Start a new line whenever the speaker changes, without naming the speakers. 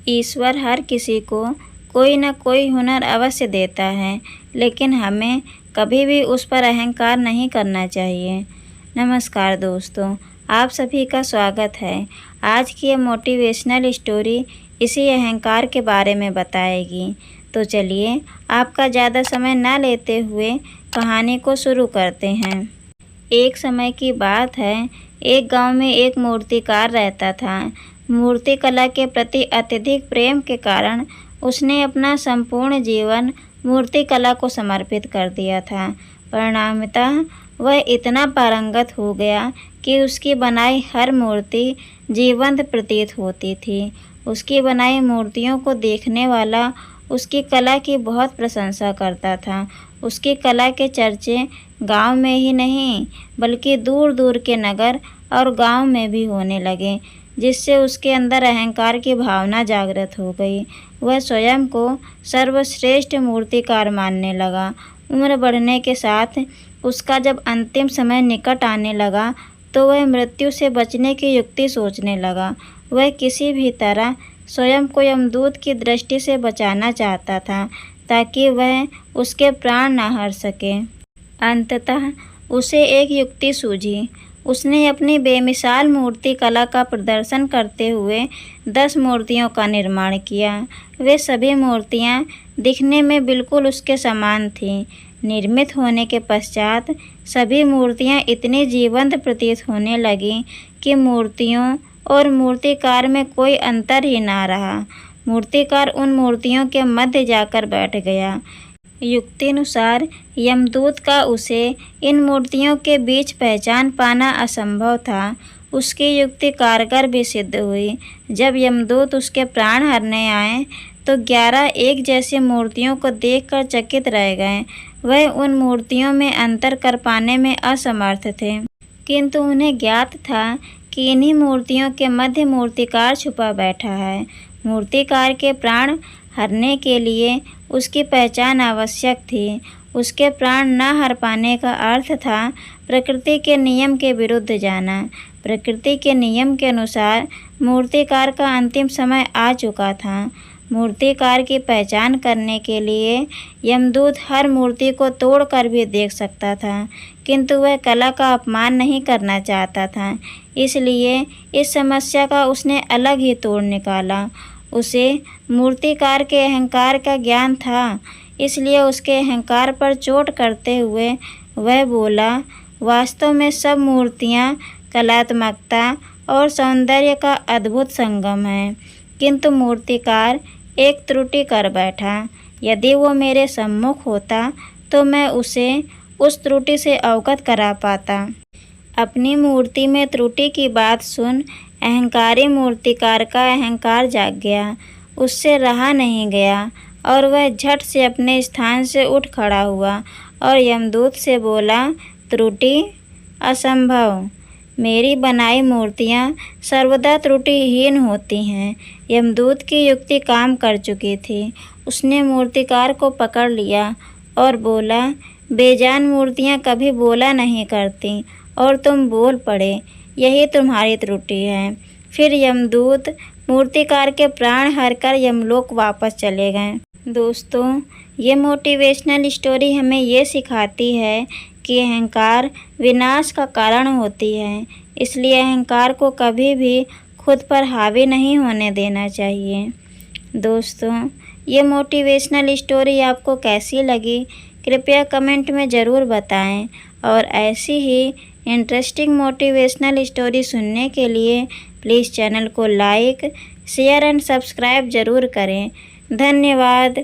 ईश्वर हर किसी को कोई न कोई हुनर अवश्य देता है, लेकिन हमें कभी भी उस पर अहंकार नहीं करना चाहिए। नमस्कार दोस्तों, आप सभी का स्वागत है। आज की ये मोटिवेशनल स्टोरी इसी अहंकार के बारे में बताएगी। तो चलिए आपका ज़्यादा समय ना लेते हुए कहानी को शुरू करते हैं। एक समय की बात है, एक गांव में एक मूर्तिकार रहता था। मूर्ति कला के प्रति अत्यधिक प्रेम के कारण उसने अपना संपूर्ण जीवन मूर्ति कला को समर्पित कर दिया था। परिणामतः वह इतना पारंगत हो गया कि उसकी बनाई हर मूर्ति जीवंत प्रतीत होती थी। उसकी बनाई मूर्तियों को देखने वाला उसकी कला की बहुत प्रशंसा करता था। उसकी कला के चर्चे गांव में ही नहीं बल्कि दूर दूर के नगर और गांव में भी होने लगे, जिससे उसके अंदर अहंकार की भावना जागृत हो गई। वह स्वयं को सर्वश्रेष्ठ मूर्तिकार मानने लगा। उम्र बढ़ने के साथ उसका जब अंतिम समय निकट आने लगा तो वह मृत्यु से बचने की युक्ति सोचने लगा। वह किसी भी तरह स्वयं को यमदूत की दृष्टि से बचाना चाहता था ताकि वह उसके प्राण न हर सके। अंततः उसे एक युक्ति सूझी। उसने अपनी बेमिसाल मूर्ति कला का प्रदर्शन करते हुए 10 मूर्तियों का निर्माण किया। वे सभी मूर्तियां दिखने में बिल्कुल उसके समान थीं। निर्मित होने के पश्चात सभी मूर्तियां इतनी जीवंत प्रतीत होने लगीं कि मूर्तियों और मूर्तिकार में कोई अंतर ही ना रहा। मूर्तिकार उन मूर्तियों के मध्य जाकर बैठ गया। युक्तिनुसार यमदूत का उसे इन मूर्तियों के बीच पहचान पाना असंभव था। उसकी युक्ति कारगर भी सिद्ध हुई। जब यमदूत उसके प्राण हरने आए तो 11 एक जैसी मूर्तियों को देखकर चकित रह गए। वह उन मूर्तियों में अंतर कर पाने में असमर्थ थे, किंतु उन्हें ज्ञात था कि इन्हीं मूर्तियों के मध्य मूर्तिकार छुपा बैठा है। मूर्तिकार के प्राण हरने के लिए उसकी पहचान आवश्यक थी। उसके प्राण न हर पाने का अर्थ था प्रकृति के नियम के विरुद्ध जाना। प्रकृति के नियम के अनुसार मूर्तिकार का अंतिम समय आ चुका था। मूर्तिकार की पहचान करने के लिए यमदूत हर मूर्ति को तोड़कर भी देख सकता था, किंतु वह कला का अपमान नहीं करना चाहता था। इसलिए इस समस्या का उसने अलग ही तोड़ निकाला। उसे मूर्तिकार के अहंकार का ज्ञान था, इसलिए उसके अहंकार पर चोट करते हुए वह बोला, वास्तव में सब मूर्तियाँ कलात्मकता और सौंदर्य का अद्भुत संगम है, किंतु मूर्तिकार एक त्रुटि कर बैठा। यदि वो मेरे सम्मुख होता तो मैं उसे उस त्रुटि से अवगत करा पाता। अपनी मूर्ति में त्रुटि की बात सुन अहंकारी मूर्तिकार का अहंकार जाग गया। उससे रहा नहीं गया और वह झट से अपने स्थान से उठ खड़ा हुआ और यमदूत से बोला, त्रुटि? असंभव। मेरी बनाई मूर्तियाँ सर्वदा त्रुटिहीन होती हैं। यमदूत की युक्ति काम कर चुकी थी। उसने मूर्तिकार को पकड़ लिया और बोला, बेजान मूर्तियाँ कभी बोला नहीं करती और तुम बोल पड़े, यही तुम्हारी त्रुटि है। फिर यमदूत मूर्तिकार के प्राण हरकर यमलोक वापस चले गए। दोस्तों, ये मोटिवेशनल स्टोरी हमें ये सिखाती है कि अहंकार विनाश का कारण होती है। इसलिए अहंकार को कभी भी खुद पर हावी नहीं होने देना चाहिए। दोस्तों, ये मोटिवेशनल स्टोरी आपको कैसी लगी कृपया कमेंट में ज़रूर बताएं और ऐसी ही इंटरेस्टिंग मोटिवेशनल स्टोरी सुनने के लिए प्लीज़ चैनल को लाइक, शेयर एंड सब्सक्राइब ज़रूर करें। धन्यवाद।